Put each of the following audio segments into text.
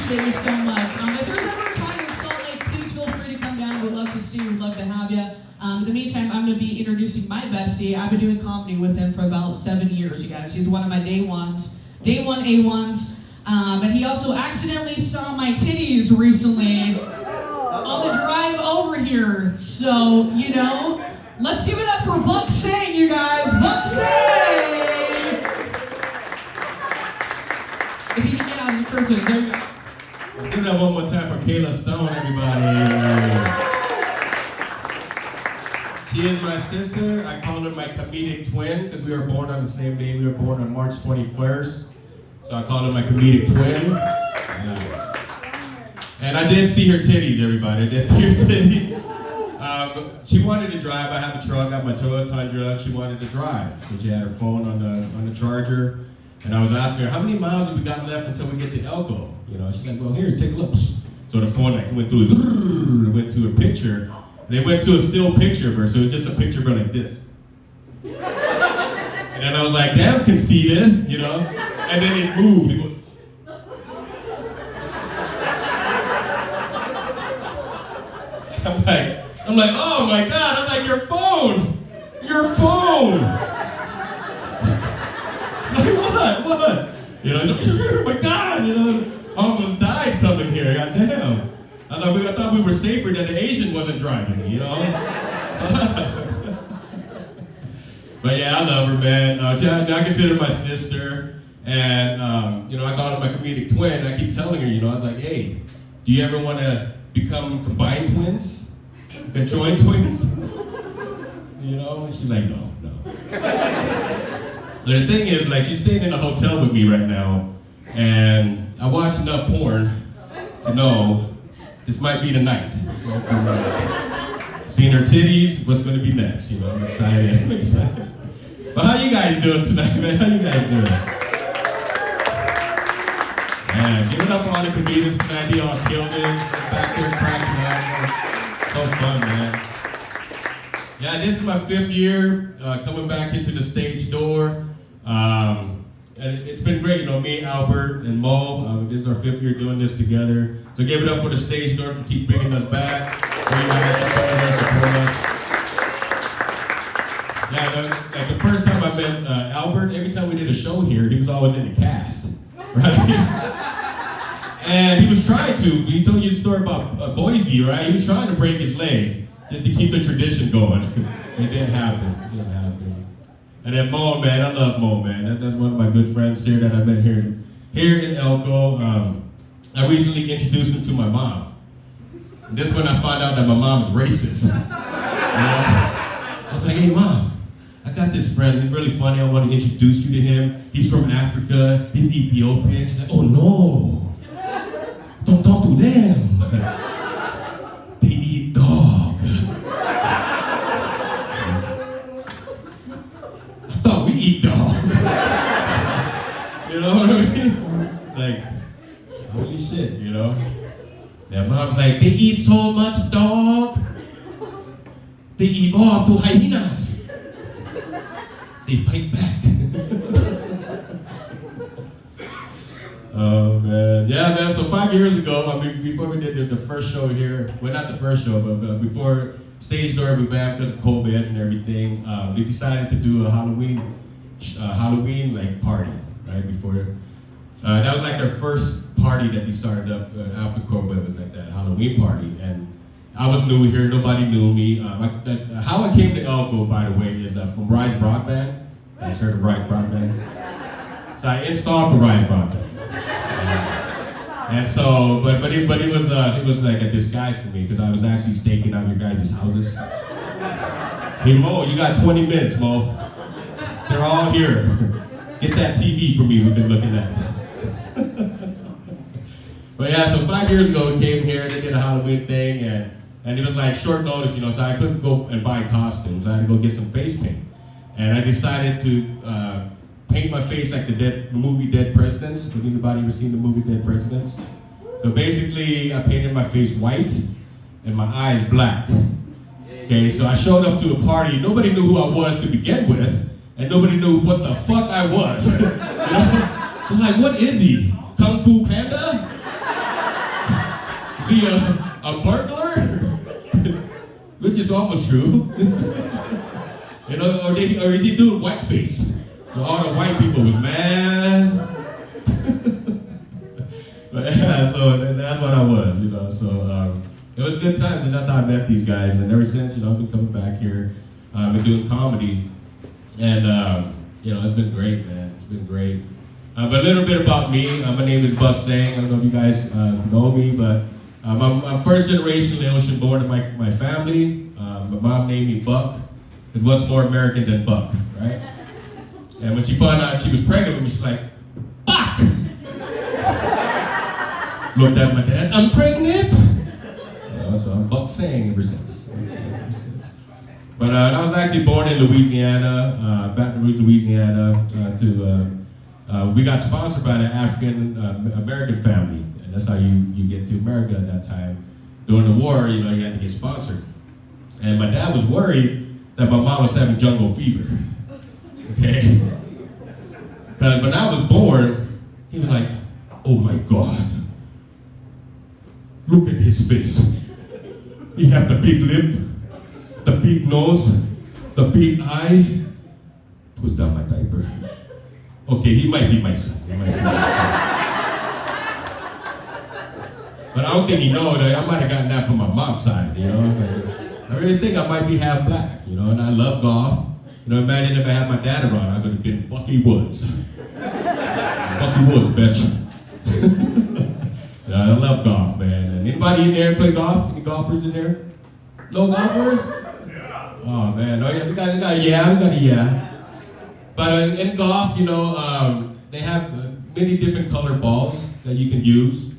appreciate you so much. If there's ever a time in Salt Lake, please feel free to come down. We'd love to see you. We'd love to have you. In the meantime, I'm going to be introducing my bestie. I've been doing comedy with him for about 7 years, you guys. He's one of my day one A1s. And he also accidentally saw my titties recently on the drive over here. So, you know, let's give it up for Buc Seng, you guys. Buc Seng! If you can get out of the curtains, there you go. We'll do that one more time for Kayla Stone, everybody. She is my sister. I call her my comedic twin because we were born on the same day. We were born on March 21st. So I call her my comedic twin. And I did see her titties, everybody. I did see her titties. She wanted to drive. I have a truck. I have my Toyota Tundra. She wanted to drive. So she had her phone on the charger. And I was asking her, how many miles have we got left until we get to Elko? You know, she's like, well, here, take a look. So the phone like went through, went to a picture. And it went to a still picture of her, so it was just a picture of her like this. And then I was like, damn, conceited, you know? And then it moved. It goes, I'm like, oh my God, I'm like, your phone! Your phone! What? You know, oh my God, you know, I almost died coming here, goddamn. I thought we were safer that the Asian wasn't driving, you know? But yeah, I love her, man. I consider her my sister, and you know, I call her my comedic twin. I keep telling her, you know, I was like, hey, do you ever want to become combined twins? Conjoined twins? You know? And she's like, no. But the thing is, like, she's staying in a hotel with me right now, and I watch enough porn to know this might be the night. Seeing her titties, what's going to be next? You know, I'm excited. But how you guys doing tonight, man? How you guys doing? Man, give it up for all the comedians tonight. They all killed it. Back there cracking up. So fun, man. Yeah, this is my 5th year coming back into the stage door. And it's been great, you know, me, Albert, and Mo. This is our 5th year doing this together. So give it up for the stage door for keep bringing us back. For you guys to come here and support us. Yeah, like the first time I met Albert, every time we did a show here, he was always in the cast, right? And he was trying to. He told you the story about Boise, right? He was trying to break his leg just to keep the tradition going. It didn't happen. And then Mo, man, I love Mo, man. That's one of my good friends here that I met here in Elko. I recently introduced him to my mom. And this is when I found out that my mom is racist. You know? I was like, hey, Mom, I got this friend. He's really funny. I want to introduce you to him. He's from Africa. He's Ethiopian. She's like, oh, no. Don't talk to them. They eat dog. I thought we eat dog. You know what I mean? Like, holy shit, you know? Their mom's like, they eat so much dog, they evolve to hyenas. They fight back. Oh, man. Yeah, man, so 5 years ago, before we did the first show here, well, not the first show, but before Stage Door we banned because of COVID and everything, they decided to do a Halloween like party, right, before. That was like their first party that they started up after COVID, was like that Halloween party. And I was new here, nobody knew me. How I came to Elko, by the way, is from Rise Broadband. I heard of Rise Broadband. So I installed for Rise Broadband. And so, but it was like a disguise for me because I was actually staking out your guys' houses. Hey Mo, you got 20 minutes, Mo. They're all here. Get that TV for me we've been looking at. But yeah, so 5 years ago we came here, they did a Halloween thing, and it was like short notice, you know, so I couldn't go and buy costumes. I had to go get some face paint. And I decided to paint my face like the movie Dead Presidents. Have anybody ever seen the movie Dead Presidents? So basically, I painted my face white and my eyes black. Okay, so I showed up to a party. Nobody knew who I was to begin with, and nobody knew what the fuck I was. You know? I was like, what is he? Kung Fu Panda? A burglar? Which is almost true. You know, or is he doing whiteface? So all the white people was mad. But yeah, so that's what I was, you know. So it was good times, and that's how I met these guys. And ever since, you know, I've been coming back here. I've been doing comedy, and you know, it's been great, man. It's been great. But a little bit about me. My name is Buc Seng. I don't know if you guys know me, but I'm first generation Laotian, born in my family. My mom named me Buck. Because what's more American than Buck, right? And when she found out she was pregnant with me, she's like, Buck! Looked at my dad, I'm pregnant! So I'm Buc Seng ever since. But I was actually born in Louisiana, Baton Rouge, Louisiana. We got sponsored by the African-American family. And that's how you get to America at that time. During the war, you know, you had to get sponsored. And my dad was worried that my mom was having jungle fever. Okay? Because when I was born, he was like, oh my God. Look at his face. He had the big lip, the big nose, the big eye. Puts down my diaper. Okay, he might be my son. But I don't think he knows that I might have gotten that from my mom's side, you know? I really think I might be half black, you know, and I love golf. You know, imagine if I had my dad around, I could have been Bucky Woods. Bucky Woods, bitch. Yeah, I love golf, man. And anybody in there play golf? Any golfers in there? No golfers? Yeah. Oh, man. Oh, yeah, we got a yeah. But in golf, you know, they have many different colored balls that you can use.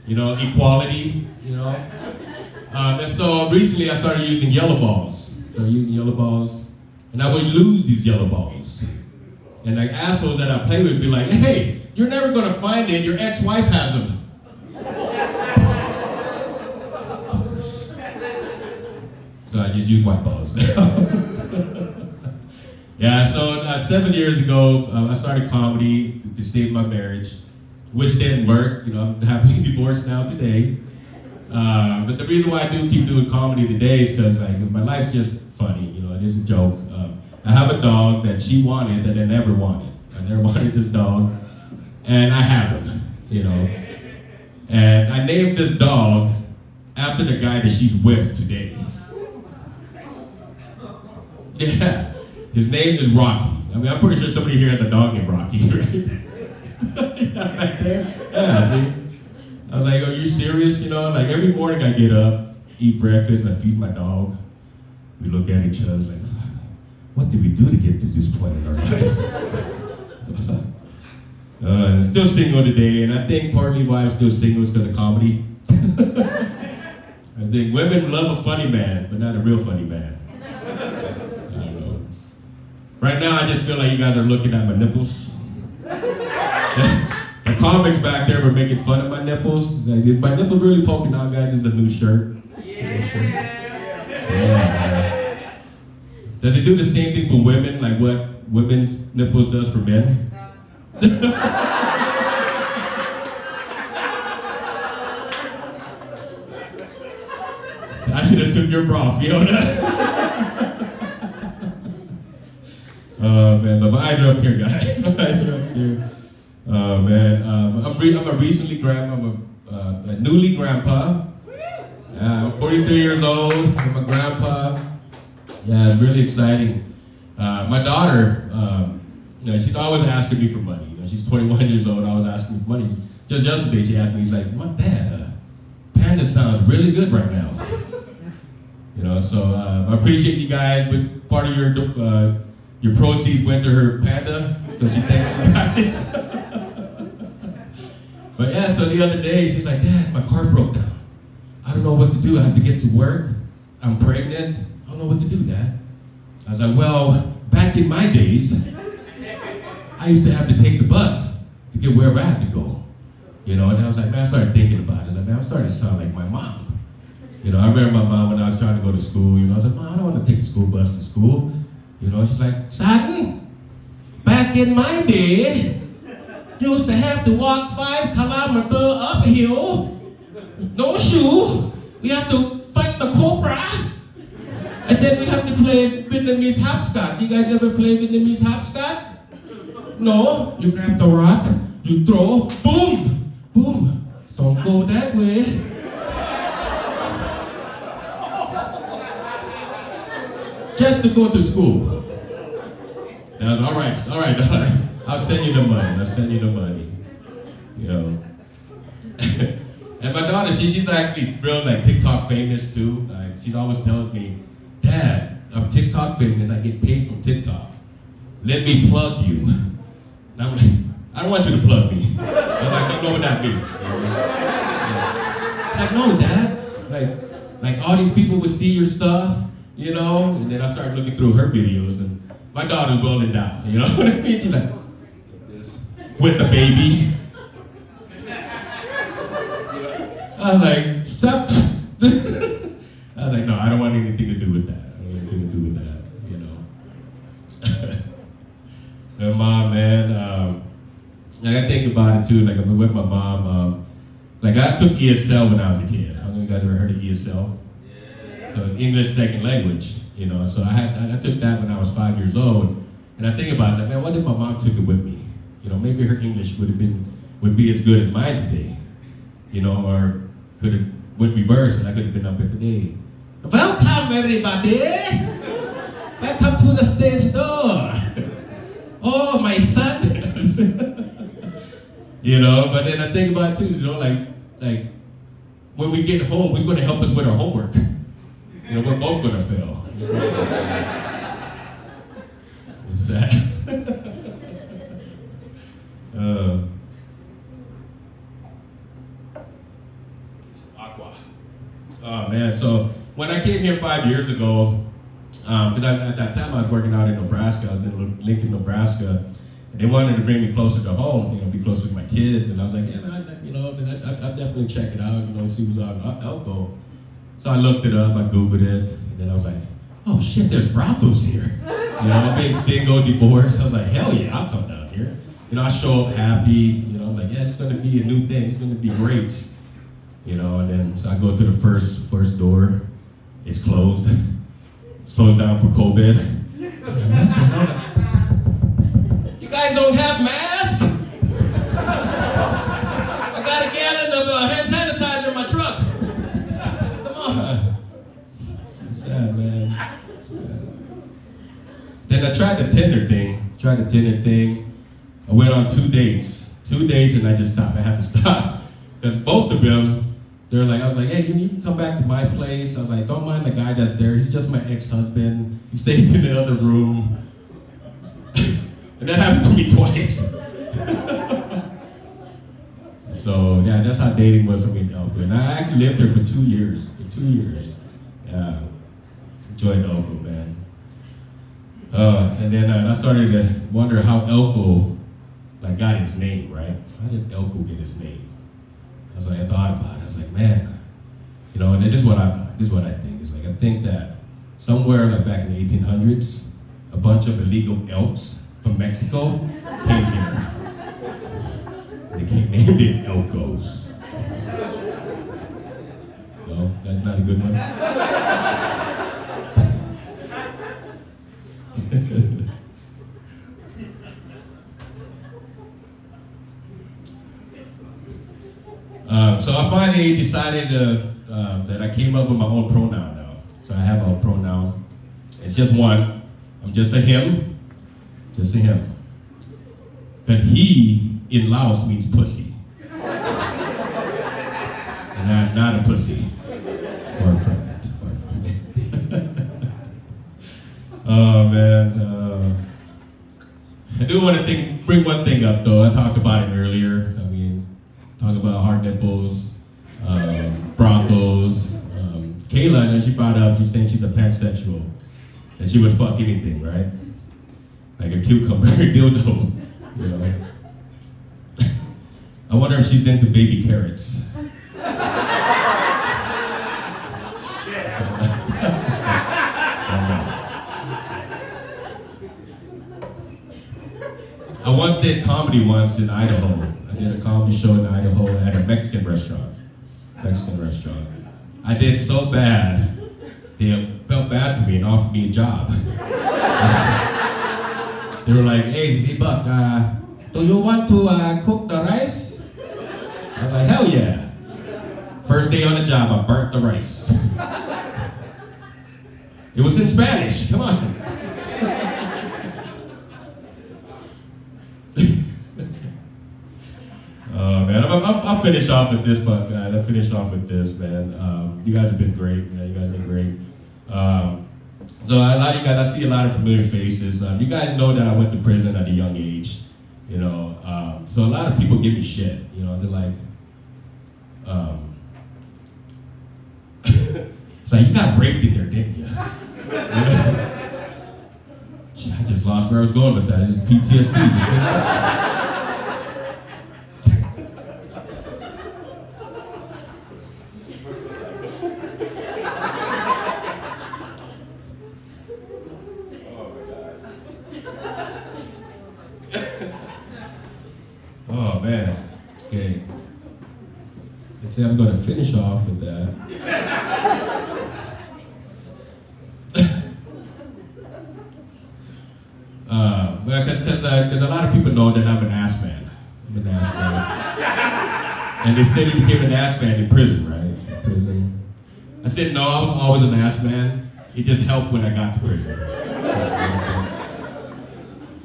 You know, equality, you know. And so recently I started using yellow balls. And I would lose these yellow balls. And like assholes that I play with would be like, hey, you're never gonna find it, your ex-wife has them. So I just use white balls now. Yeah, so 7 years ago, I started comedy to save my marriage, which didn't work. You know, I'm happily divorced now today. But the reason why I do keep doing comedy today is because like my life's just funny, you know, it is a joke. I have a dog that she wanted that I never wanted. I never wanted this dog, and I have him, you know. And I named this dog after the guy that she's with today. Yeah, his name is Rocky. I mean, I'm pretty sure somebody here has a dog named Rocky, right? Yeah, see? I was like, are you serious? You know, like every morning I get up, eat breakfast, I feed my dog. We look at each other like, what did we do to get to this point in our life? I'm still single today, and I think partly why I'm still single is because of comedy. I think women love a funny man, but not a real funny man. I don't know. Right now, I just feel like you guys are looking at my nipples. The comics back there were making fun of my nipples. Like, is my nipples really poking out, guys? Is a new shirt. Yeah. Does it do the same thing for women, like what women's nipples does for men? I should have took your bra off, you know that? Oh man, but my eyes are up here, guys. My eyes are up here. Oh man, I'm a newly grandpa. I'm 43 years old. I'm a grandpa. Yeah, it's really exciting. My daughter, you know, she's always asking me for money. You know, she's 21 years old. Always asking me for money. Just yesterday, she asked me, she's like, "My dad, Panda sounds really good right now." You know, so I appreciate you guys. But part of your proceeds went to her Panda, so she thanks you guys. But yeah, so the other day, she's like, "Dad, my car broke down. I don't know what to do. I have to get to work. I'm pregnant. I don't know what to do, Dad." I was like, "Well, back in my days, I used to have to take the bus to get wherever I had to go." You know, and I was like, man, I started thinking about it. I was like, man, I'm starting to sound like my mom. You know, I remember my mom when I was trying to go to school. You know, I was like, Mom, I don't want to take the school bus to school. You know, she's like, "Son, back in my day, you used to have to walk 5 kilometers uphill, no shoe. We We have to fight the cobra. And then we have to play Vietnamese hopscotch. You guys ever play Vietnamese hopscotch? No. You grab the rock, you throw, boom, boom. Don't go that way. Just to go to school. And I was, all right, daughter. I'll send you the money. You know. And my daughter, she's actually real like TikTok famous too. Like she always tells me, Dad, I'm TikTok famous. I get paid from TikTok. Let me plug you. And I'm like, I don't want you to plug me. I'm like, I don't know what that means. It's like, no, Dad. Like all these people would see your stuff, you know. And then I started looking through her videos, and my daughter's rolling down. You know what I mean? She's like this with the baby. I was like, stop. I was like, no, I don't want anything to do with that. You know. And Mom, man, like I think about it too, like I'm with my mom, like I took ESL when I was a kid. I don't know if you guys ever heard of ESL? Yeah. So it's English second language, you know, so I took that when I was 5 years old, and I think about it, like, man, what if my mom took it with me? You know, maybe her English would be as good as mine today, you know, or could have went reverse and I could have been up here today. Welcome everybody! Welcome to the stage door! Oh, my son! You know, but then I think about it too, you know, like when we get home, who's going to help us with our homework? You know, we're both going to fail. It's sad. Oh man, so when I came here 5 years ago, because at that time I was working out in Nebraska, I was in Lincoln, Nebraska, and they wanted to bring me closer to home, you know, be closer to my kids, and I was like, yeah, man, I'll definitely check it out, you know, see what's out in Elko. So I looked it up, I Googled it, and then I was like, oh shit, there's brothels here. You know, being single, divorced, I was like, hell yeah, I'll come down here. You know, I show up happy, you know, I was like, yeah, it's gonna be a new thing, it's gonna be great. You know, and then so I go to the first door. It's closed. It's closed down for COVID. You guys don't have masks? I got a gallon of hand sanitizer in my truck. Come on. It's sad, man. Sad. Then I tried the Tinder thing. I went on 2 dates, and I just stopped. I had to stop because both of them. They're like, I was like, hey, you can come back to my place. I was like, don't mind the guy that's there. He's just my ex-husband. He stays in the other room. And that happened to me twice. So, yeah, that's how dating was for me in Elko. And I actually lived here for 2 years. Yeah. Enjoyed Elko, man. And then I started to wonder how Elko got its name, right? How did Elko get its name? I was like, I thought about it. I was like, man, you know, and this is what I think. It's like, I think that somewhere back in the 1800s, a bunch of illegal elks from Mexico came here. They named it Elkos. So, that's not a good one. So I finally decided that I came up with my own pronoun now. So I have a pronoun. It's just one. I'm just a him. Just a him. Because he in Laos means pussy. And I'm not a pussy. Far from it. Oh man. I do want to bring one thing up though. I talked about it earlier. Talking about hard nipples, brothels. Kayla, and then she brought up, she's saying she's a pansexual. And she would fuck anything, right? Like a cucumber, a dildo, you know. I wonder if she's into baby carrots. I once did comedy once in Idaho. I did a comedy show in Idaho at a Mexican restaurant. I did so bad, they felt bad for me and offered me a job. They were like, hey Buck, do you want to cook the rice? I was like, hell yeah. First day on the job, I burnt the rice. It was in Spanish, come on. Man, I'll finish off with this, but guys, I'll finish off with this, man. You guys have been great, man. You guys have been great. So a lot of you guys, I see a lot of familiar faces. You guys know that I went to prison at a young age, you know. So a lot of people give me shit, you know. They're like, it's like, you got raped in there, didn't you? I just lost where I was going with that. It's PTSD. Oh man. Okay. Let's say I'm going to finish off with that. Because a lot of people know that I'm an ass man. I'm an ass man. And they said you became an ass man in prison, right? In prison. I said no, I was always an ass man. It just helped when I got to prison.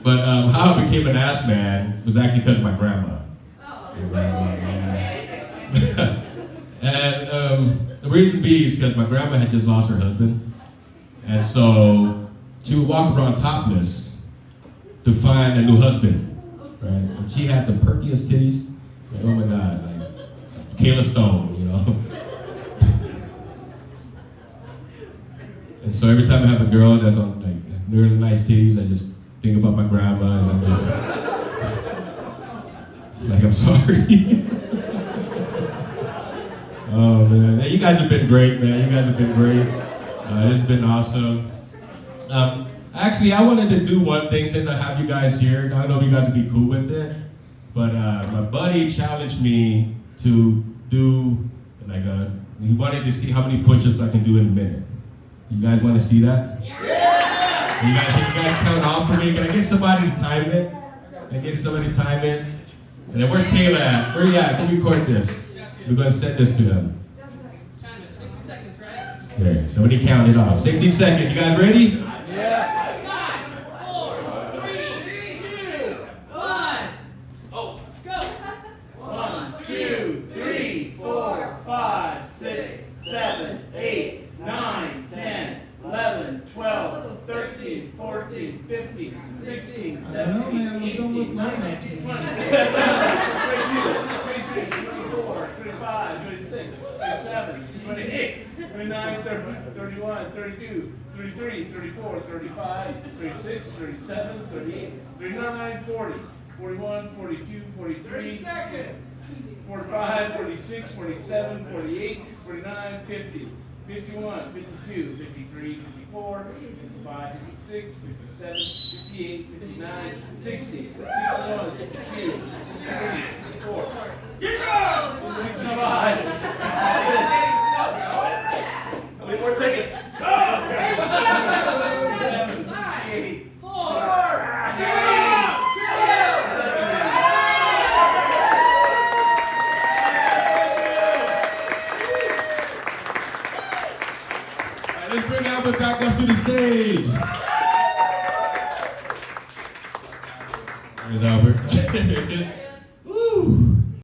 But how I became an ass man was actually because of my grandma. And the reason being is because my grandma had just lost her husband. And so she would walk around topless to find a new husband, right? And she had the perkiest titties. Like, oh my God, like Kayla Stone, you know? And so every time I have a girl that's on like really nice titties, I just think about my grandma and I'm just it's like, I'm sorry. Oh man, you guys have been great, man. You guys have been great. It's been awesome. Actually, I wanted to do one thing since I have you guys here. I don't know if you guys would be cool with it, but my buddy challenged me to do like he wanted to see how many push-ups I can do in a minute. You guys want to see that? Yeah! You guys count off for me? Can I get somebody to time it? Can I get somebody to time it? And then where's Kayla at? Where you at? Can we record this? We're going to send this to them. Time it, 60 seconds, right? Okay, somebody count it off. 60 seconds. You guys ready? Yeah. 5, 4, 3, 2, 1. Oh, go. 1, 2, 3, 4, 5, 6, 7, 8, 9, 10, 11, 12, 13, 14, 15, 16, 17, 18, 19, 20, 22, 23, 24, 25, 26, 27, 28, 29, 30, 31, 32, 33, 34, 35, 36, 37, 38, 39, 40, 41, 42, 43, 45, 46, 47, 48, 49, 50, 51, 52, 53, 54, 55, 56, 57, 58, 59, 60, 61, 62, 63, 64, 65, 66, 24 seconds. 67, 68, 4, 3, 2, 7. Let's bring Albert back up to the stage. There's Albert. Woo!